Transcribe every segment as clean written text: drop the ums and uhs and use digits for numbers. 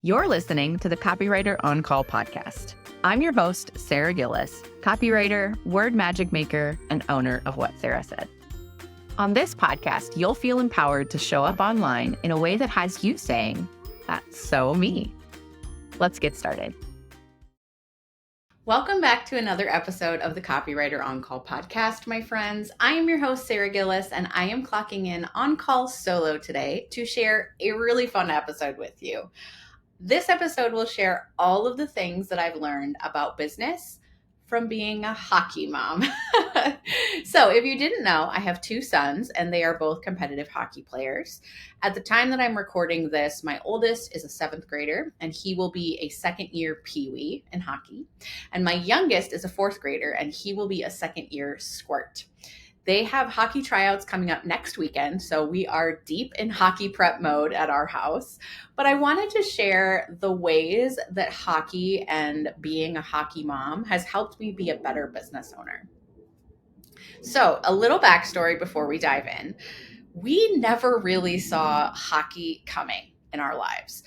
You're listening to the Copywriter On Call podcast. I'm your host, Sara Gillis, copywriter, word magic maker, and owner of What Sara Said. On this podcast, you'll feel empowered to show up online in a way that has you saying, "That's so me." Let's get started. Welcome back to another episode of the Copywriter On Call podcast, my friends. I am your host, Sara Gillis, and I am clocking in on call solo today to share a really fun episode with you. This episode will share all of the things that I've learned about business from being a hockey mom. So if you didn't know, I have two sons and they are both competitive hockey players. At the time that I'm recording this, my oldest is a seventh grader and he will be a second year peewee in hockey. And my youngest is a fourth grader and he will be a second year squirt. They have hockey tryouts coming up next weekend, so we are deep in hockey prep mode at our house. But I wanted to share the ways that hockey and being a hockey mom has helped me be a better business owner. So, a little backstory before we dive in. We never really saw hockey coming in our lives.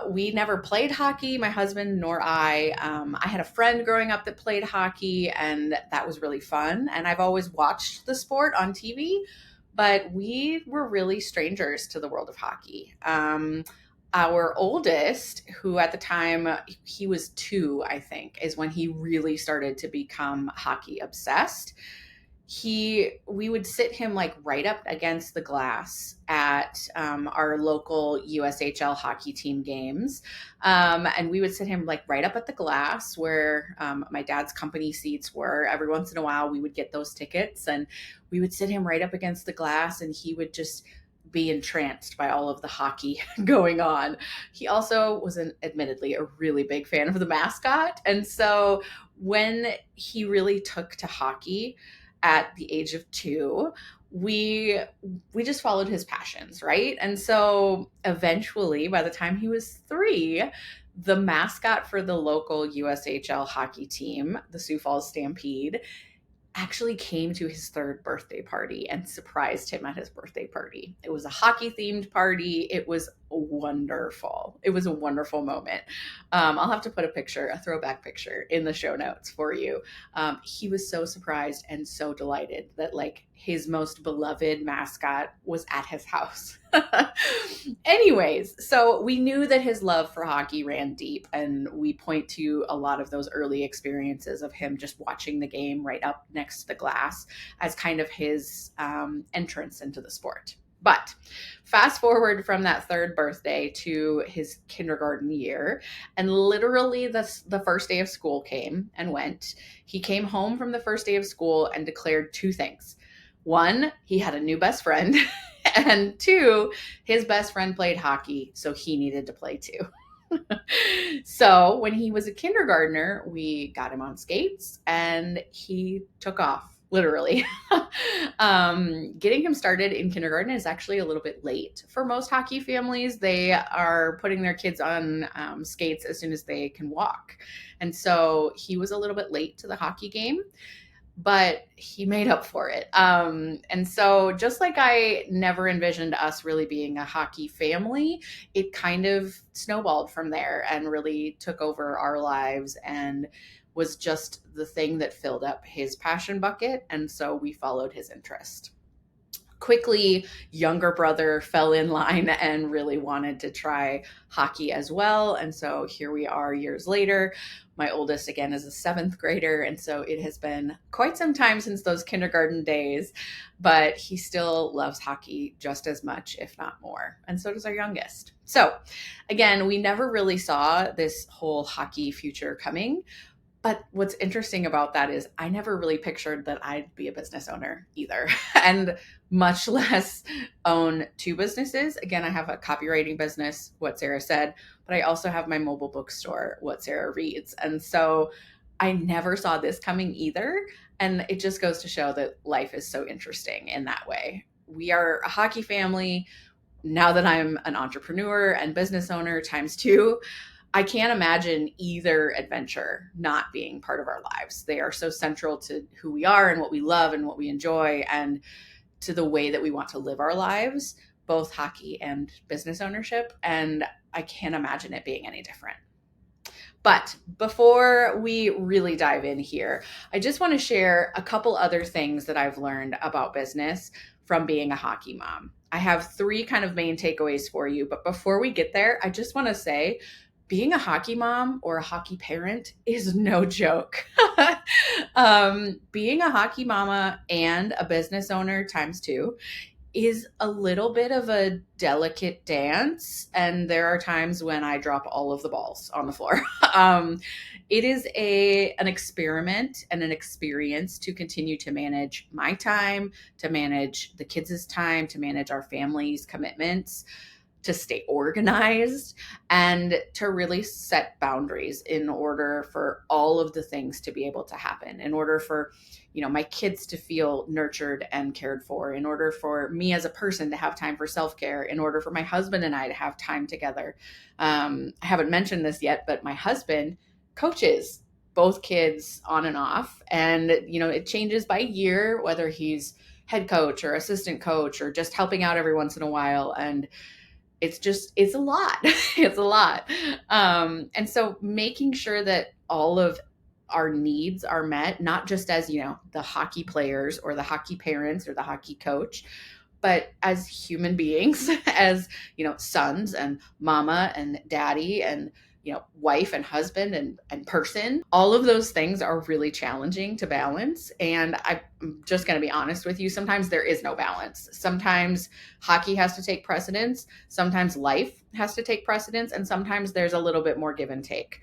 We never played hockey, my husband nor I. I had a friend growing up that played hockey, and that was really fun. And I've always watched the sport on TV, but we were really strangers to the world of hockey. Our oldest, who at the time he was 2, I think, is when he really started to become hockey obsessed. We would sit him like right up against the glass at our local USHL hockey team games. And we would sit him like right up at the glass where my dad's company seats were. Every once in a while, we would get those tickets and we would sit him right up against the glass and he would just be entranced by all of the hockey going on. He also was admittedly a really big fan of the mascot. And so when he really took to hockey, at the age of 2, we just followed his passions, right? And so eventually, by the time he was 3, the mascot for the local USHL hockey team, the Sioux Falls Stampede, actually came to his 3rd birthday party and surprised him at his birthday party. It was a hockey themed party. It was wonderful. It was a wonderful moment. I'll have to put a throwback picture in the show notes for you. He was so surprised and so delighted that like his most beloved mascot was at his house. Anyways, so we knew that his love for hockey ran deep, and we point to a lot of those early experiences of him just watching the game right up next to the glass as kind of his entrance into the sport. But fast forward from that 3rd birthday to his kindergarten year, and literally the first day of school came and went. He came home from the first day of school and declared 2 things. 1, he had a new best friend, and 2, his best friend played hockey, so he needed to play too. So when he was a kindergartner, we got him on skates and he took off, literally. Getting him started in kindergarten is actually a little bit late for most hockey families. They are putting their kids on skates as soon as they can walk. And so he was a little bit late to the hockey game, but he made up for it. And so just like I never envisioned us really being a hockey family, it kind of snowballed from there and really took over our lives and was just the thing that filled up his passion bucket. And so we followed his interest. Quickly, younger brother fell in line and really wanted to try hockey as well. And so here we are years later. My oldest, again, is a 7th grader. And so it has been quite some time since those kindergarten days, but he still loves hockey just as much, if not more. And so does our youngest. So again, we never really saw this whole hockey future coming. But what's interesting about that is I never really pictured that I'd be a business owner either, and much less own 2 businesses. Again, I have a copywriting business, What Sara Said, but I also have my mobile bookstore, What Sara Reads. And so I never saw this coming either. And it just goes to show that life is so interesting in that way. We are a hockey family. Now that I'm an entrepreneur and business owner times 2, I can't imagine either adventure not being part of our lives. They are so central to who we are and what we love and what we enjoy and to the way that we want to live our lives. both hockey and business ownership, and I can't imagine it being any different. But before we really dive in here, I just want to share a couple other things that I've learned about business from being a hockey mom. I have three kind of main takeaways for you. But before we get there, I just want to say being a hockey mom or a hockey parent is no joke. Being a hockey mama and a business owner times two is a little bit of a delicate dance, and there are times when I drop all of the balls on the floor. It is an experiment and an experience to continue to manage my time, to manage the kids' time, to manage our family's commitments, to stay organized, and to really set boundaries in order for all of the things to be able to happen, in order for my kids to feel nurtured and cared for, in order for me as a person to have time for self-care, in order for my husband and I to have time together. I haven't mentioned this yet, but my husband coaches both kids on and off, and it changes by year whether he's head coach or assistant coach or just helping out every once in a while. And it's a lot. It's a lot. And so making sure that all of our needs are met, not just as, the hockey players or the hockey parents or the hockey coach, but as human beings, as, sons and mama and daddy and, wife and husband and person. All of those things are really challenging to balance. And I'm just going to be honest with you. Sometimes there is no balance. Sometimes hockey has to take precedence. Sometimes life has to take precedence. And sometimes there's a little bit more give and take.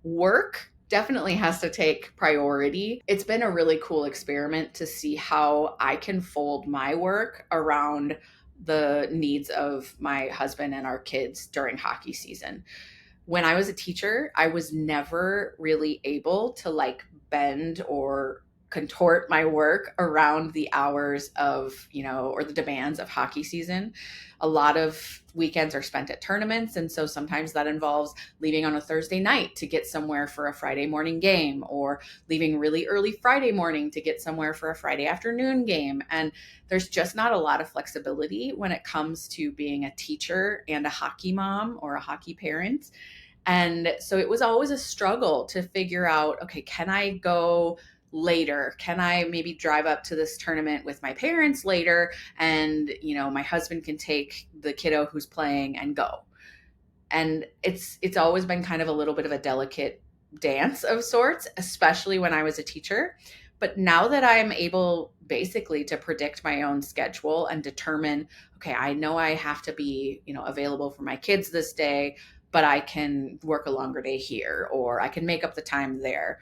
Work definitely has to take priority. It's been a really cool experiment to see how I can fold my work around the needs of my husband and our kids during hockey season. When I was a teacher, I was never really able to bend or contort my work around the hours of, or the demands of hockey season. A lot of weekends are spent at tournaments. And so sometimes that involves leaving on a Thursday night to get somewhere for a Friday morning game, or leaving really early Friday morning to get somewhere for a Friday afternoon game. And there's just not a lot of flexibility when it comes to being a teacher and a hockey mom or a hockey parent. And so it was always a struggle to figure out, okay, can I go later? Can I maybe drive up to this tournament with my parents later? And, my husband can take the kiddo who's playing and go. And it's always been kind of a little bit of a delicate dance of sorts, especially when I was a teacher. But now that I'm able basically to predict my own schedule and determine, okay, I know I have to be, available for my kids this day, but I can work a longer day here, or I can make up the time there.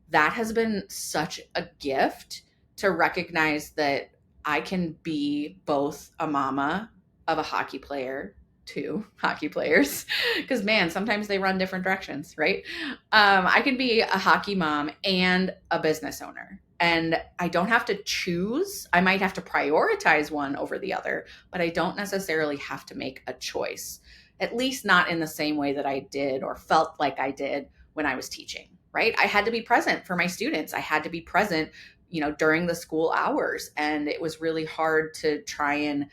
That has been such a gift to recognize that I can be both a mama of a hockey player, two hockey players, because man, sometimes they run different directions, right? I can be a hockey mom and a business owner. And I don't have to choose. I might have to prioritize one over the other, but I don't necessarily have to make a choice, at least not in the same way that I did or felt like I did when I was teaching, right? I had to be present for my students. I had to be present, during the school hours. And it was really hard to try and,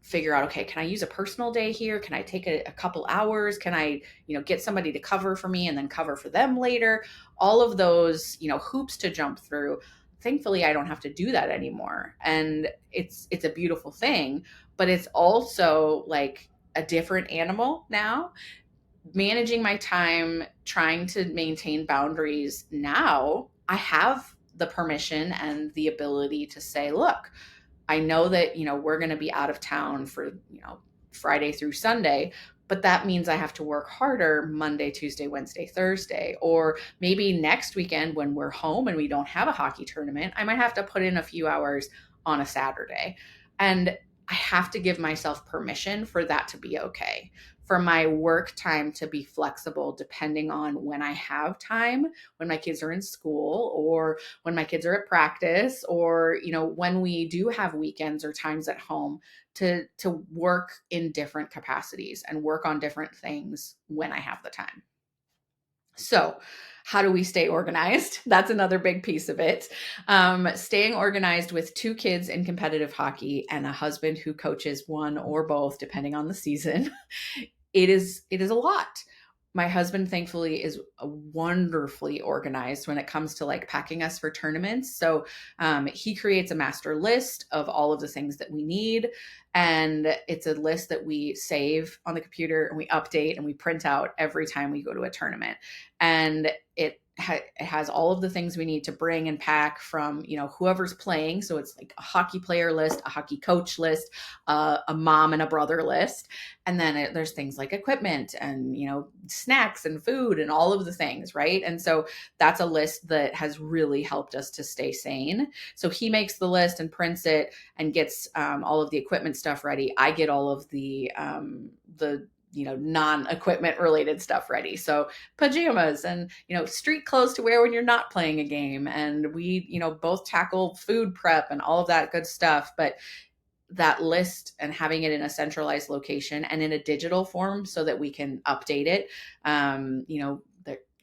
figure out, okay, can I use a personal day here? Can I take a couple hours? Can I, get somebody to cover for me and then cover for them later? All of those, hoops to jump through. Thankfully, I don't have to do that anymore. And it's a beautiful thing, but it's also like a different animal now. Managing my time, trying to maintain boundaries now, I have the permission and the ability to say, look, I know that, we're going to be out of town for, Friday through Sunday, but that means I have to work harder Monday, Tuesday, Wednesday, Thursday, or maybe next weekend when we're home and we don't have a hockey tournament, I might have to put in a few hours on a Saturday. And I have to give myself permission for that to be okay, for my work time to be flexible depending on when I have time, when my kids are in school, or when my kids are at practice, or when we do have weekends or times at home, to work in different capacities and work on different things when I have the time. So, how do we stay organized? That's another big piece of it. Staying organized with 2 kids in competitive hockey and a husband who coaches one or both, depending on the season, it is a lot. My husband thankfully is wonderfully organized when it comes to like packing us for tournaments. So he creates a master list of all of the things that we need, and it's a list that we save on the computer and we update and we print out every time we go to a tournament. And it has all of the things we need to bring and pack from, whoever's playing. So it's like a hockey player list, a hockey coach list, a mom and a brother list. And then there's things like equipment and, snacks and food and all of the things, right? And so that's a list that has really helped us to stay sane. So he makes the list and prints it and gets all of the equipment stuff ready. I get all of the non-equipment related stuff ready. So pajamas and, street clothes to wear when you're not playing a game. And we, both tackle food prep and all of that good stuff. But that list and having it in a centralized location and in a digital form so that we can update it.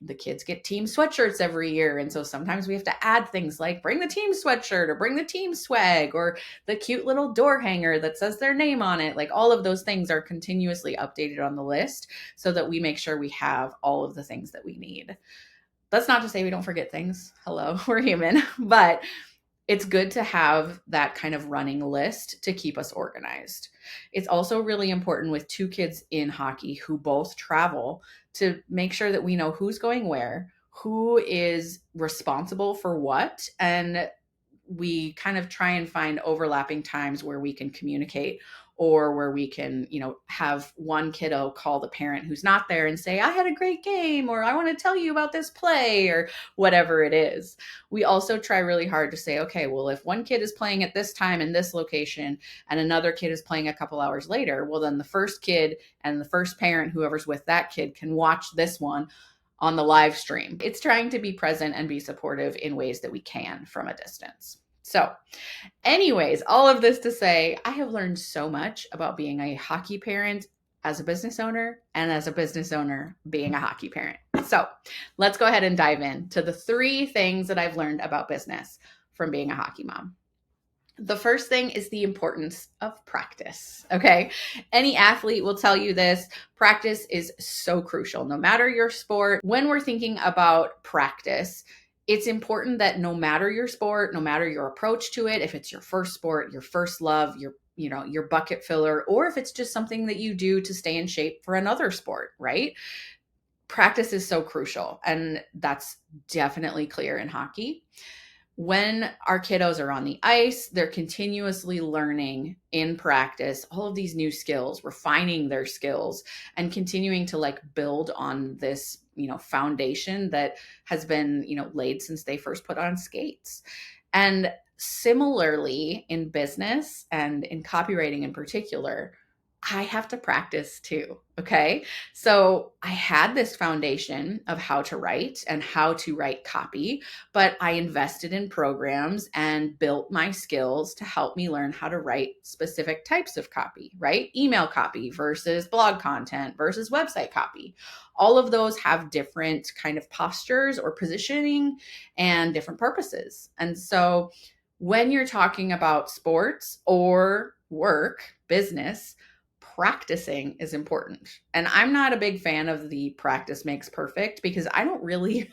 The kids get team sweatshirts every year. And so sometimes we have to add things like bring the team sweatshirt or bring the team swag or the cute little door hanger that says their name on it. Like all of those things are continuously updated on the list so that we make sure we have all of the things that we need. That's not to say we don't forget things. Hello, we're human. But it's good to have that kind of running list to keep us organized. It's also really important with 2 kids in hockey who both travel to make sure that we know who's going where, who is responsible for what, and we kind of try and find overlapping times where we can communicate or where we can, have one kiddo call the parent who's not there and say, I had a great game, or I want to tell you about this play, or whatever it is. We also try really hard to say, okay, well, if one kid is playing at this time in this location and another kid is playing a couple hours later, well, then the first kid and the first parent, whoever's with that kid, can watch this one on the live stream. It's trying to be present and be supportive in ways that we can from a distance. So, anyways, all of this to say, I have learned so much about being a hockey parent as a business owner and as a business owner being a hockey parent. So, let's go ahead and dive into the 3 things that I've learned about business from being a hockey mom. The first thing is the importance of practice. Okay. Any athlete will tell you this. Practice is so crucial, no matter your sport. When we're thinking about practice, it's important that no matter your sport, no matter your approach to it, if it's your first sport, your first love, your bucket filler, or if it's just something that you do to stay in shape for another sport, right? Practice is so crucial. And that's definitely clear in hockey. When our kiddos are on the ice, they're continuously learning in practice all of these new skills, refining their skills, and continuing to like build on this, foundation that has been, laid since they first put on skates. And similarly in business and in copywriting in particular, I have to practice too. Okay. So I had this foundation of how to write and how to write copy, but I invested in programs and built my skills to help me learn how to write specific types of copy, right? Email copy versus blog content versus website copy. All of those have different kind of postures or positioning and different purposes. And so when you're talking about sports or work, business, practicing is important. And I'm not a big fan of the practice makes perfect because I don't really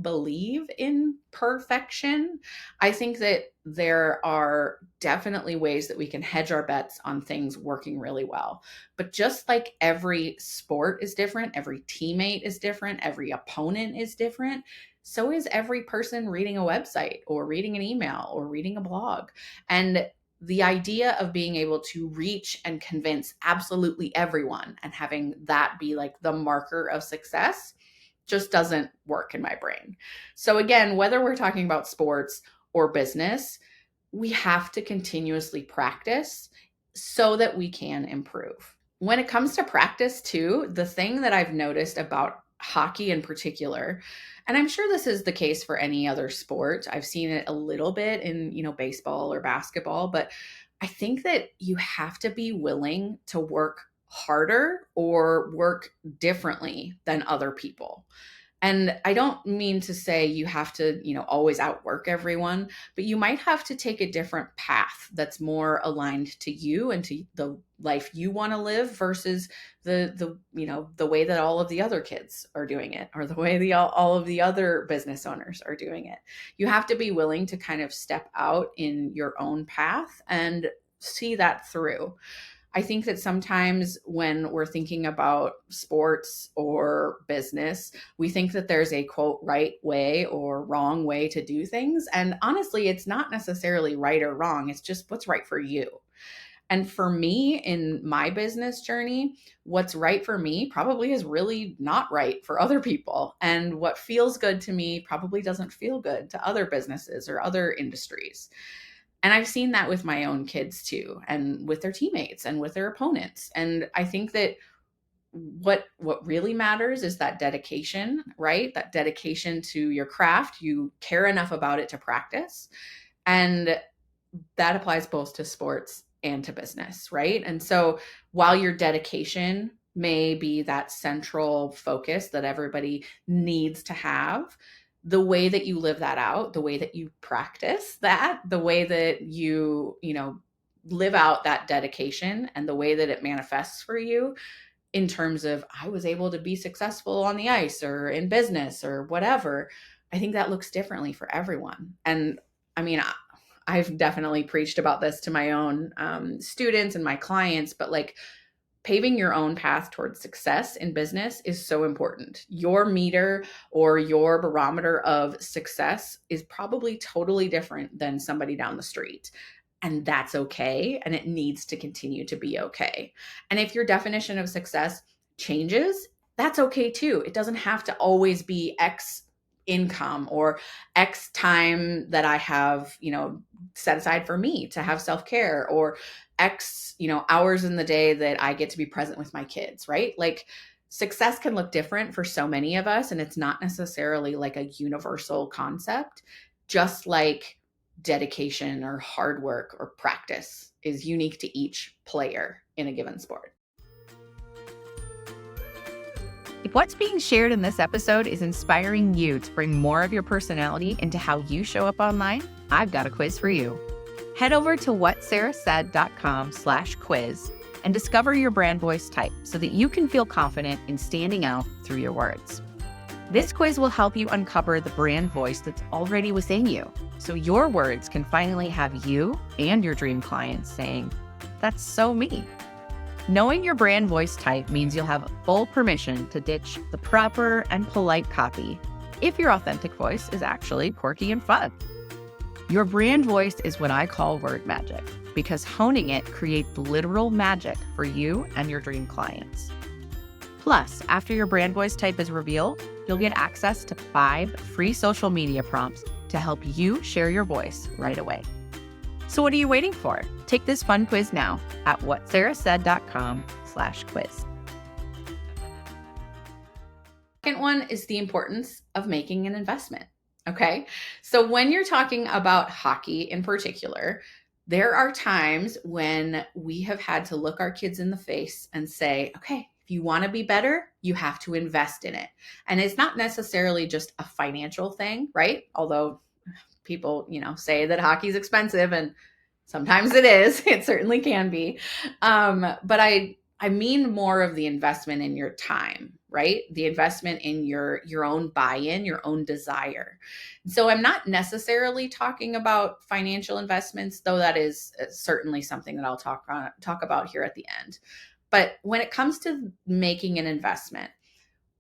believe in perfection. I think that there are definitely ways that we can hedge our bets on things working really well. But just like every sport is different, every teammate is different, every opponent is different, so is every person reading a website or reading an email or reading a blog. And the idea of being able to reach and convince absolutely everyone and having that be like the marker of success just doesn't work in my brain. So again, whether we're talking about sports or business, we have to continuously practice so that we can improve. When it comes to practice too, the thing that I've noticed about hockey in particular, and I'm sure this is the case for any other sport. I've seen it a little bit in, baseball or basketball, but I think that you have to be willing to work harder or work differently than other people. And I don't mean to say you have to, always outwork everyone, but you might have to take a different path that's more aligned to you and to the life you want to live versus the way that all of the other kids are doing it, or the way all of the other business owners are doing it. You have to be willing to kind of step out in your own path and see that through. I think that sometimes when we're thinking about sports or business, we think that there's a quote right way or wrong way to do things. And honestly, it's not necessarily right or wrong. It's just what's right for you. And for me in my business journey, what's right for me probably is really not right for other people. And what feels good to me probably doesn't feel good to other businesses or other industries. And I've seen that with my own kids too, and with their teammates and with their opponents. And I think that what really matters is that dedication, right? That dedication to your craft. You care enough about it to practice. And that applies both to sports and to business, right? And so while your dedication may be that central focus that everybody needs to have, the way that you live that out, the way that you practice that, the way that you live out that dedication and the way that it manifests for you in terms of I was able to be successful on the ice or in business or whatever, I think that looks differently for everyone. And I mean, I've definitely preached about this to my own students and my clients, but like paving your own path towards success in business is so important. Your meter or your barometer of success is probably totally different than somebody down the street. And that's okay. And it needs to continue to be okay. And if your definition of success changes, that's okay too. It doesn't have to always be X income or X time that I have, set aside for me to have self-care, or X, hours in the day that I get to be present with my kids, right? Like success can look different for so many of us, and it's not necessarily like a universal concept, just like dedication or hard work or practice is unique to each player in a given sport. If what's being shared in this episode is inspiring you to bring more of your personality into how you show up online, I've got a quiz for you. Head over to whatsarasaid.com/quiz and discover your brand voice type so that you can feel confident in standing out through your words. This quiz will help you uncover the brand voice that's already within you, so your words can finally have you and your dream clients saying, "That's so me." Knowing your brand voice type means you'll have full permission to ditch the proper and polite copy if your authentic voice is actually quirky and fun. Your brand voice is what I call word magic, because honing it creates literal magic for you and your dream clients. Plus, after your brand voice type is revealed, you'll get access to 5 free social media prompts to help you share your voice right away. So what are you waiting for? Take this fun quiz now at whatsarasaid.com/quiz. Second one is the importance of making an investment. Okay. So when you're talking about hockey in particular, there are times when we have had to look our kids in the face and say, okay, if you want to be better, you have to invest in it. And it's not necessarily just a financial thing, right? Although people, say that hockey's expensive, and sometimes it is. It certainly can be. But I mean more of the investment in your time, right? The investment in your own buy-in, your own desire. So I'm not necessarily talking about financial investments, though that is certainly something that I'll talk about here at the end. But when it comes to making an investment,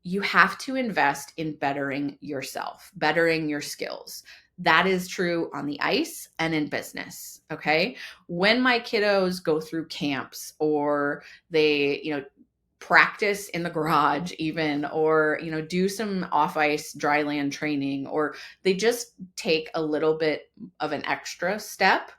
you have to invest in bettering yourself, bettering your skills. That is true on the ice and in business. Okay. When my kiddos go through camps, or they, practice in the garage even, or, do some off ice dry land training, or they just take a little bit of an extra step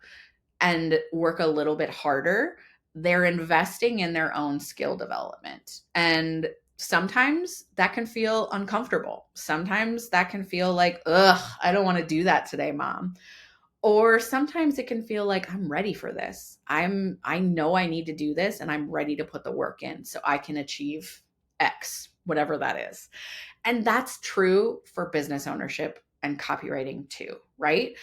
and work a little bit harder, they're investing in their own skill development. And sometimes that can feel uncomfortable. Sometimes that can feel like, ugh, I don't want to do that today, mom. Or sometimes it can feel like, I'm ready for this. I know I need to do this, and I'm ready to put the work in so I can achieve X, whatever that is. And that's true for business ownership and copywriting too, right?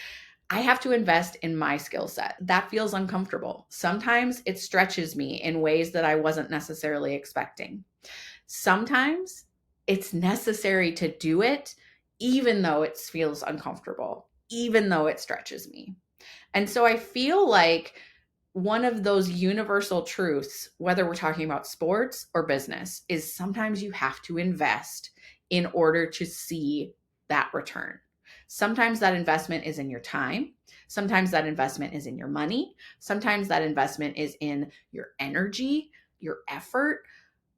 I have to invest in my skill set. That feels uncomfortable. Sometimes it stretches me in ways that I wasn't necessarily expecting. Sometimes it's necessary to do it, even though it feels uncomfortable, even though it stretches me. And so I feel like one of those universal truths, whether we're talking about sports or business, is sometimes you have to invest in order to see that return. Sometimes that investment is in your time. Sometimes that investment is in your money. Sometimes that investment is in your energy, your effort.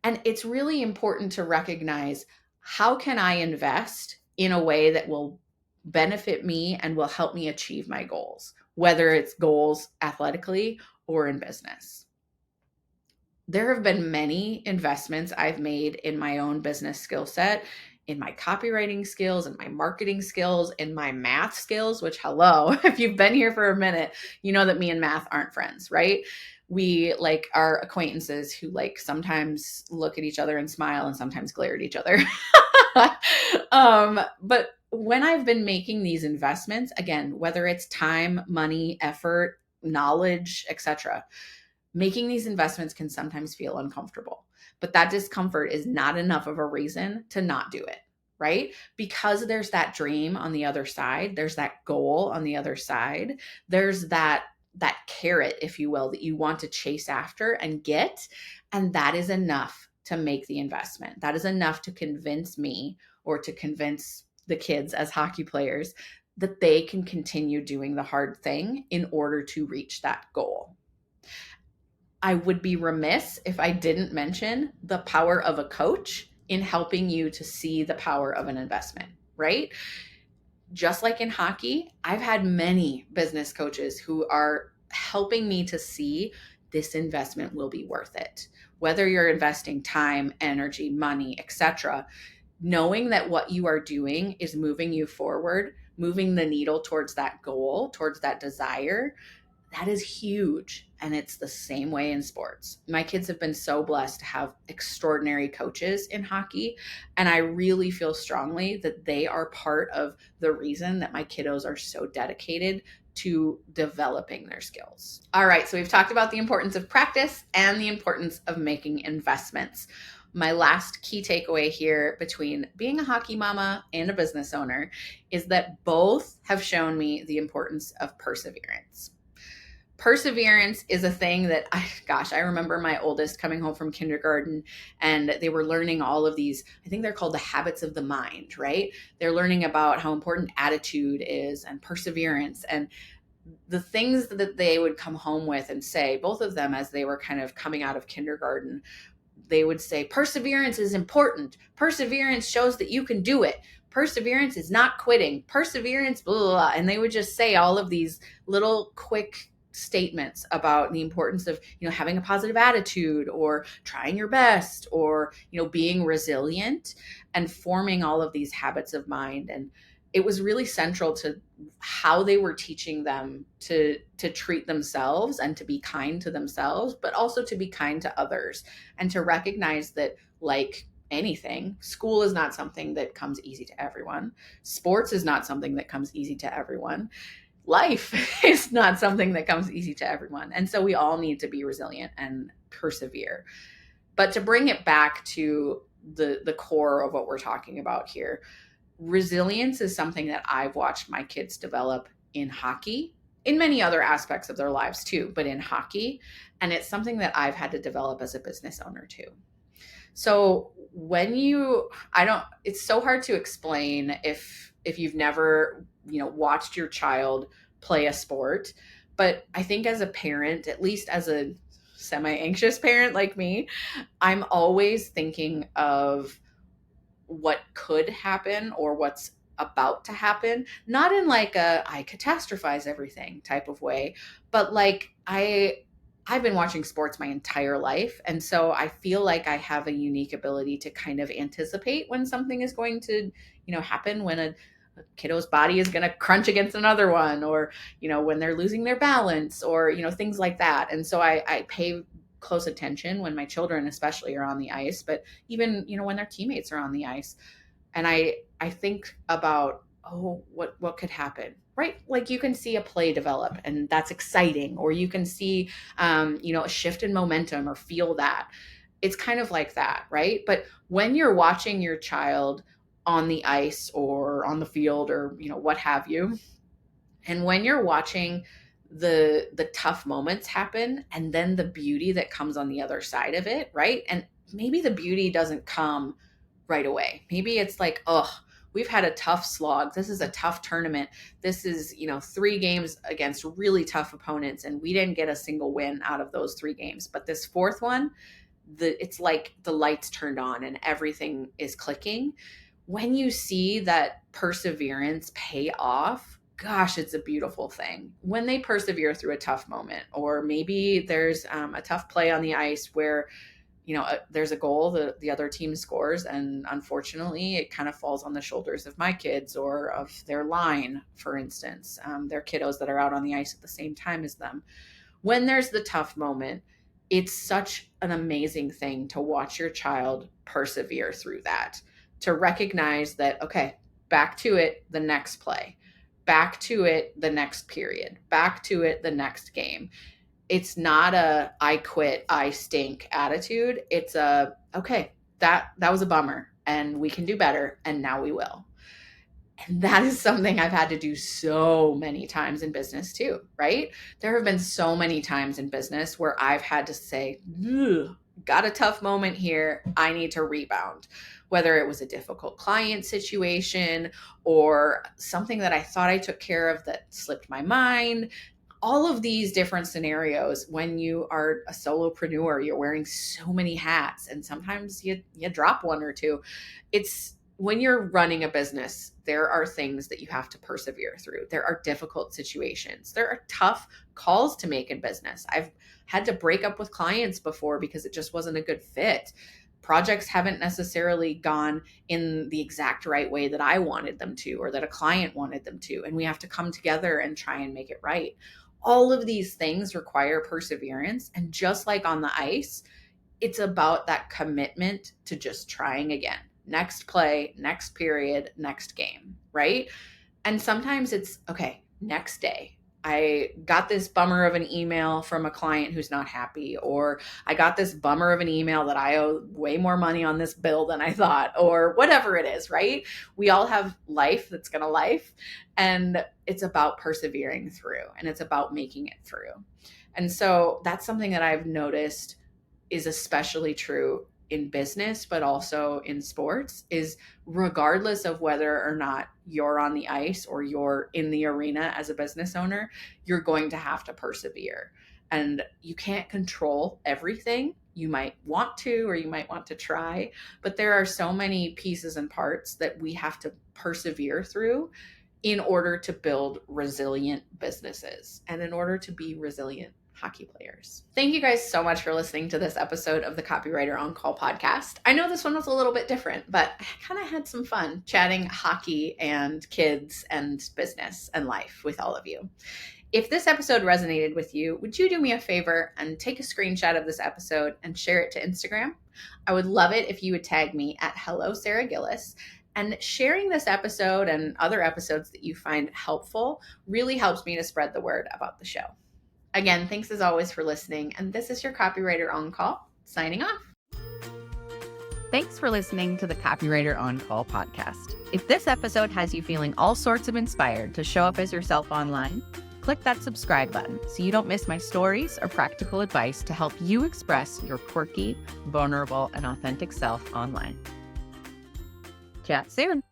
And it's really important to recognize, how can I invest in a way that will benefit me and will help me achieve my goals, whether it's goals athletically or in business. There have been many investments I've made in my own business skill set, in my copywriting skills, and my marketing skills, in my math skills, which, hello, if you've been here for a minute, you know that me and math aren't friends, right? We like are acquaintances who like sometimes look at each other and smile and sometimes glare at each other. But when I've been making these investments, again, whether it's time, money, effort, knowledge, etc., making these investments can sometimes feel uncomfortable, but that discomfort is not enough of a reason to not do it, right? Because there's that dream on the other side, there's that goal on the other side, there's that carrot, if you will, that you want to chase after and get, and that is enough to make the investment. That is enough to convince me, or to convince the kids as hockey players, that they can continue doing the hard thing in order to reach that goal. I would be remiss if I didn't mention the power of a coach in helping you to see the power of an investment, right? Just like in hockey, I've had many business coaches who are helping me to see this investment will be worth it. Whether you're investing time, energy, money, etc., knowing that what you are doing is moving you forward, moving the needle towards that goal, towards that desire, that is huge. And it's the same way in sports. My kids have been so blessed to have extraordinary coaches in hockey. And I really feel strongly that they are part of the reason that my kiddos are so dedicated to developing their skills. All right, so we've talked about the importance of practice and the importance of making investments. My last key takeaway here between being a hockey mama and a business owner is that both have shown me the importance of perseverance. Perseverance is a thing that I remember my oldest coming home from kindergarten and they were learning all of these, I think they're called the habits of the mind, right? They're learning about how important attitude is and perseverance, and the things that they would come home with and say, both of them as they were kind of coming out of kindergarten, they would say, perseverance is important. Perseverance shows that you can do it. Perseverance is not quitting. Perseverance, blah, blah, blah. And they would just say all of these little quick statements about the importance of, having a positive attitude, or trying your best, or, being resilient, and forming all of these habits of mind. And it was really central to how they were teaching them to treat themselves and to be kind to themselves, but also to be kind to others, and to recognize that, like anything, school is not something that comes easy to everyone. Sports is not something that comes easy to everyone. Life is not something that comes easy to everyone. And so we all need to be resilient and persevere. But to bring it back to the core of what we're talking about here, resilience is something that I've watched my kids develop in hockey, in many other aspects of their lives too, but in hockey. And it's something that I've had to develop as a business owner too. So it's so hard to explain if you've never, watched your child play a sport. But I think as a parent, at least as a semi-anxious parent like me, I'm always thinking of what could happen or what's about to happen, not in like I catastrophize everything type of way, but like I've been watching sports my entire life. And so I feel like I have a unique ability to kind of anticipate when something is going to, happen, when a kiddo's body is going to crunch against another one, or, when they're losing their balance, or, things like that. And so I pay close attention when my children especially are on the ice, but even, when their teammates are on the ice. And I think about, oh, what could happen, right? Like you can see a play develop and that's exciting, or you can see, a shift in momentum or feel that. It's kind of like that, right? But when you're watching your child on the ice or on the field or, what have you, and when you're watching the tough moments happen and then the beauty that comes on the other side of it, right? And maybe the beauty doesn't come right away. Maybe it's like, oh, we've had a tough slog. This is a tough tournament. This is, 3 games against really tough opponents, and we didn't get a single win out of those 3 games. But this 4th one, it's like the lights turned on and everything is clicking. When you see that perseverance pay off, gosh, it's a beautiful thing. When they persevere through a tough moment, or maybe there's a tough play on the ice where, there's a goal that the other team scores, and unfortunately it kind of falls on the shoulders of my kids or of their line, for instance, their kiddos that are out on the ice at the same time as them. When there's the tough moment, it's such an amazing thing to watch your child persevere through that, to recognize that, okay, back to it the next play, back to it the next period, back to it the next game. It's not a I quit, I stink attitude. It's a, okay, that was a bummer and we can do better, and now we will. And that is something I've had to do so many times in business too, right? There have been so many times in business where I've had to say, got a tough moment here, I need to rebound. Whether it was a difficult client situation or something that I thought I took care of that slipped my mind. All of these different scenarios, when you are a solopreneur, you're wearing so many hats, and sometimes you drop one or two. It's when you're running a business, there are things that you have to persevere through. There are difficult situations. There are tough calls to make in business. I've had to break up with clients before because it just wasn't a good fit. Projects haven't necessarily gone in the exact right way that I wanted them to, or that a client wanted them to, and we have to come together and try and make it right. All of these things require perseverance. And just like on the ice, it's about that commitment to just trying again. Next play, next period, next game, right? And sometimes it's, okay, next day. I got this bummer of an email from a client who's not happy, or I got this bummer of an email that I owe way more money on this bill than I thought, or whatever it is, right? We all have life that's going to life, and it's about persevering through, and it's about making it through. And so that's something that I've noticed is especially true in business, but also in sports, is regardless of whether or not you're on the ice or you're in the arena as a business owner, you're going to have to persevere. And you can't control everything. You might want to, or you might want to try, but there are so many pieces and parts that we have to persevere through in order to build resilient businesses and in order to be resilient hockey players. Thank you guys so much for listening to this episode of the Copywriter on Call podcast. I know this one was a little bit different, but I kind of had some fun chatting hockey and kids and business and life with all of you. If this episode resonated with you, would you do me a favor and take a screenshot of this episode and share it to Instagram? I would love it if you would tag me at Hello Sara Gillis. And sharing this episode and other episodes that you find helpful really helps me to spread the word about the show. Again, thanks as always for listening. And this is your Copywriter on Call, signing off. Thanks for listening to the Copywriter on Call podcast. If this episode has you feeling all sorts of inspired to show up as yourself online, click that subscribe button so you don't miss my stories or practical advice to help you express your quirky, vulnerable, and authentic self online. Chat soon.